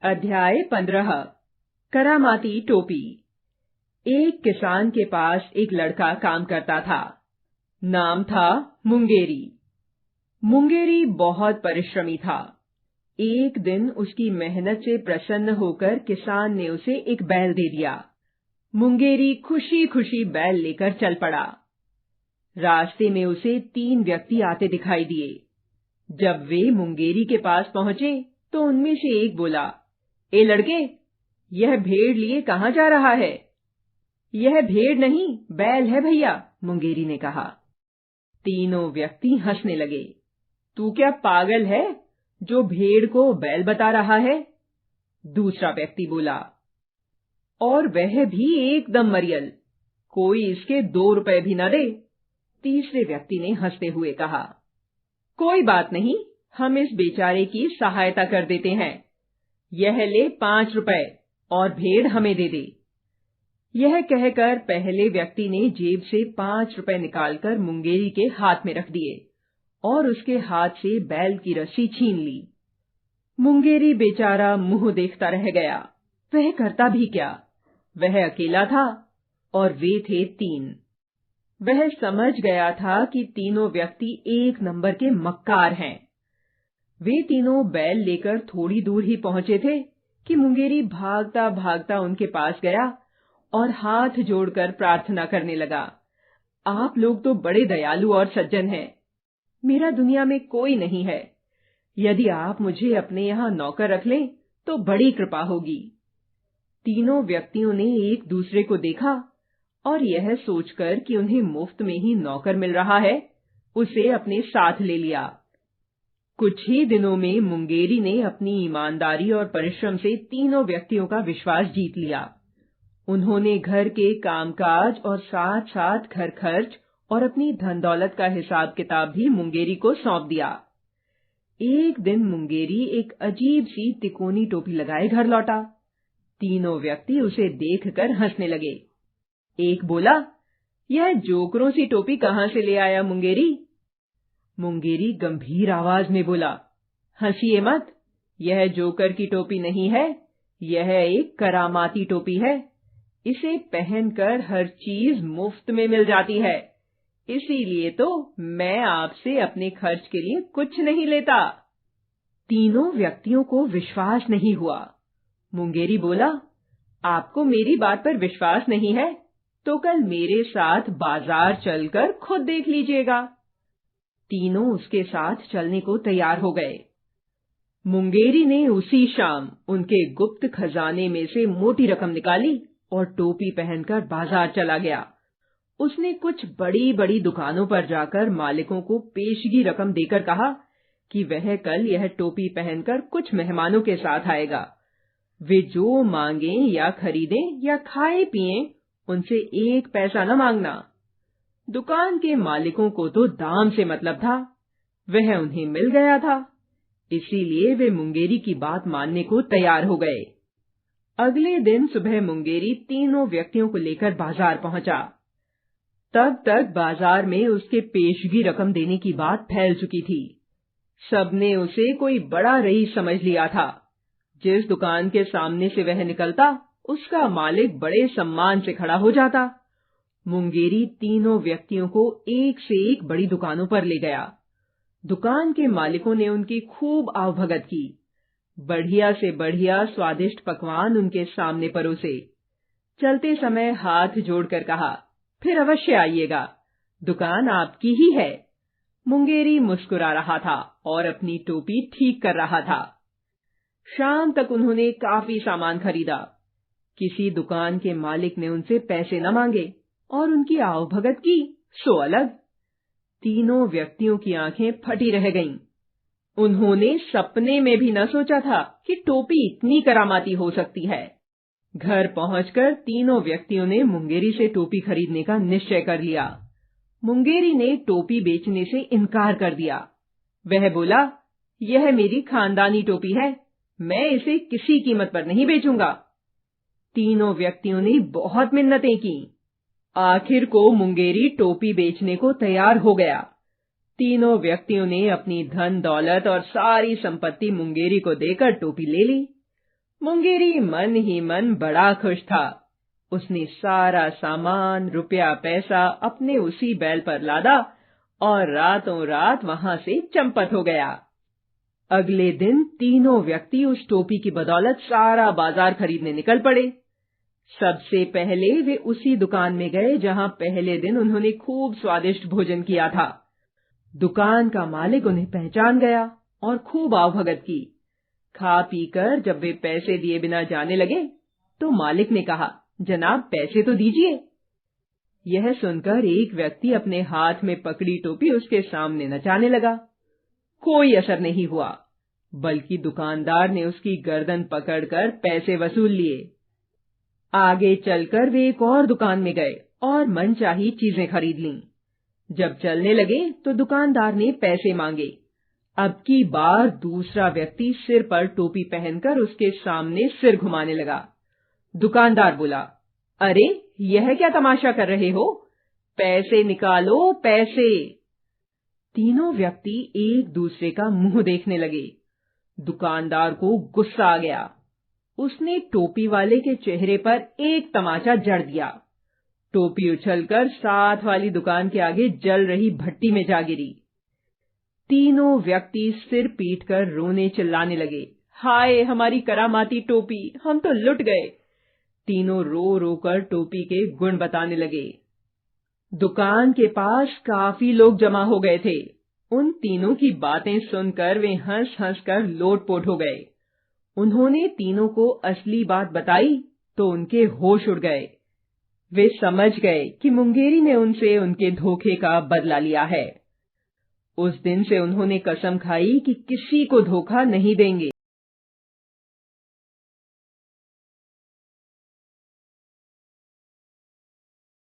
अध्याय 15 करामाती टोपी। एक किसान के पास एक लड़का काम करता था। नाम था मुंगेरी। मुंगेरी बहुत परिश्रमी था। एक दिन उसकी मेहनत से प्रसन्न होकर किसान ने उसे एक बैल दे दिया। मुंगेरी खुशी खुशी बैल लेकर चल पड़ा। रास्ते में उसे 3 व्यक्ति आते दिखाई दिए। जब वे मुंगेरी के पास पहुंचे तो उनमें से एक बोला, ए लड़के, यह भेड़ लिए कहाँ जा रहा है? यह भेड़ नहीं, बैल है भैया, मुंगेरी ने कहा। तीनों व्यक्ति हंसने लगे। तू क्या पागल है जो भेड़ को बैल बता रहा है? दूसरा व्यक्ति बोला, और वह भी एकदम मरियल, कोई इसके 2 रुपए भी न दे। तीसरे व्यक्ति ने हंसते हुए कहा, कोई बात नहीं, हम इस बेचारे की सहायता कर देते हैं। यह ले 5 रुपए और भेड़ हमें दे दे। यह कहकर पहले व्यक्ति ने जेब से 5 रुपए निकालकर मुंगेरी के हाथ में रख दिए और उसके हाथ से बैल की रस्सी छीन ली। मुंगेरी बेचारा मुंह देखता रह गया। वह करता भी क्या? वह अकेला था और वे थे 3। वह समझ गया था कि तीनों व्यक्ति एक नंबर के मक्कार हैं। वे तीनों बैल लेकर थोड़ी दूर ही पहुंचे थे कि मुंगेरी भागता भागता उनके पास गया और हाथ जोड़कर प्रार्थना करने लगा, आप लोग तो बड़े दयालु और सज्जन हैं। मेरा दुनिया में कोई नहीं है। यदि आप मुझे अपने यहाँ नौकर रख लें तो बड़ी कृपा होगी। तीनों व्यक्तियों ने एक दूसरे को देखा और यह सोचकर कि उन्हें मुफ्त में ही नौकर मिल रहा है, उसे अपने साथ ले लिया। कुछ ही दिनों में मुंगेरी ने अपनी ईमानदारी और परिश्रम से तीनों व्यक्तियों का विश्वास जीत लिया। उन्होंने घर के कामकाज और साथ साथ घर खर्च और अपनी धन दौलत का हिसाब किताब भी मुंगेरी को सौंप दिया। एक दिन मुंगेरी एक अजीब सी तिकोनी टोपी लगाए घर लौटा। तीनों व्यक्ति उसे देखकर हंसने लगे। एक बोला, यह जोकरों सी टोपी कहाँ से ले आया मुंगेरी? मुंगेरी गंभीर आवाज में बोला, हंसिए मत, यह जोकर की टोपी नहीं है, यह एक करामाती टोपी है। इसे पहनकर हर चीज मुफ्त में मिल जाती है, इसीलिए तो मैं आपसे अपने खर्च के लिए कुछ नहीं लेता। तीनों व्यक्तियों को विश्वास नहीं हुआ। मुंगेरी बोला, आपको मेरी बात पर विश्वास नहीं है तो कल मेरे साथ बाजार चलकर खुद देख लीजिएगा। तीनों उसके साथ चलने को तैयार हो गए। मुंगेरी ने उसी शाम उनके गुप्त खजाने में से मोटी रकम निकाली और टोपी पहनकर बाजार चला गया। उसने कुछ बड़ी बड़ी दुकानों पर जाकर मालिकों को पेशगी रकम देकर कहा कि वह कल यह टोपी पहनकर कुछ मेहमानों के साथ आएगा। वे जो मांगें या खरीदें या खाए पिएं, उनसे 1 पैसा न मांगना। दुकान के मालिकों को तो दाम से मतलब था। वह उन्हें मिल गया था, इसीलिए वे मुंगेरी की बात मानने को तैयार हो गए। अगले दिन सुबह मुंगेरी तीनों व्यक्तियों को लेकर बाजार पहुंचा। तब तक बाजार में उसके पेशगी रकम देने की बात फैल चुकी थी। सबने उसे कोई बड़ा रईस समझ लिया था। जिस दुकान के सामने से वह निकलता, उसका मालिक बड़े सम्मान से खड़ा हो जाता। मुंगेरी तीनों व्यक्तियों को एक से एक बड़ी दुकानों पर ले गया। दुकान के मालिकों ने उनकी खूब आवभगत की। बढ़िया से बढ़िया स्वादिष्ट पकवान उनके सामने परोसे। चलते समय हाथ जोड़कर कहा, फिर अवश्य आइएगा, दुकान आपकी ही है। मुंगेरी मुस्कुरा रहा था और अपनी टोपी ठीक कर रहा था। शाम तक उन्होंने काफी सामान खरीदा। किसी दुकान के मालिक ने उनसे पैसे न मांगे और उनकी आवभगत की सो अलग। तीनों व्यक्तियों की आंखें फटी रह गईं। उन्होंने सपने में भी न सोचा था कि टोपी इतनी करामाती हो सकती है। घर पहुंचकर तीनों व्यक्तियों ने मुंगेरी से टोपी खरीदने का निश्चय कर लिया। मुंगेरी ने टोपी बेचने से इनकार कर दिया। वह बोला, यह मेरी खानदानी टोपी है, मैं इसे किसी कीमत पर नहीं बेचूंगा। तीनों व्यक्तियों ने बहुत मिन्नतें की। आखिर को मुंगेरी टोपी बेचने को तैयार हो गया। तीनों व्यक्तियों ने अपनी धन दौलत और सारी संपत्ति मुंगेरी को देकर टोपी ले ली। मुंगेरी मन ही मन बड़ा खुश था। उसने सारा सामान, रुपया पैसा अपने उसी बैल पर लादा और रातों रात वहां से चंपत हो गया। अगले दिन तीनों व्यक्ति उस टोपी की बदौलत सारा बाजार खरीदने निकल पड़े। सबसे पहले वे उसी दुकान में गए जहां पहले दिन उन्होंने खूब स्वादिष्ट भोजन किया था। दुकान का मालिक उन्हें पहचान गया और खूब आवभगत की। खा पीकर जब वे पैसे दिए बिना जाने लगे तो मालिक ने कहा, जनाब पैसे तो दीजिए। यह सुनकर एक व्यक्ति अपने हाथ में पकड़ी टोपी उसके सामने नचाने लगा। कोई असर नहीं हुआ, बल्कि दुकानदार ने उसकी गर्दन पकड़कर पैसे वसूल लिए। आगे चलकर वे एक और दुकान में गए और मनचाही चीजें खरीद लीं। जब चलने लगे तो दुकानदार ने पैसे मांगे। अब की बार दूसरा व्यक्ति सिर पर टोपी पहनकर उसके सामने सिर घुमाने लगा। दुकानदार बोला, अरे यह क्या तमाशा कर रहे हो? पैसे निकालो, पैसे। तीनों व्यक्ति एक दूसरे का मुंह देखने लगे। दुकानदार को गुस्सा आ गया। उसने टोपी वाले के चेहरे पर एक तमाचा जड़ दिया। टोपी उछलकर साथ वाली दुकान के आगे जल रही भट्टी में जा गिरी। तीनों व्यक्ति सिर पीटकर रोने चिल्लाने लगे, हाय हमारी करामाती टोपी, हम तो लुट गए। तीनों रो रो कर टोपी के गुण बताने लगे। दुकान के पास काफी लोग जमा हो गए थे। उन तीनों की बातें सुनकर वे हंस हंस कर लोटपोट हो गए। उन्होंने तीनों को असली बात बताई तो उनके होश उड़ गए। वे समझ गए कि मुंगेरी ने उनसे उनके धोखे का बदला लिया है। उस दिन से उन्होंने कसम खाई कि किसी को धोखा नहीं देंगे।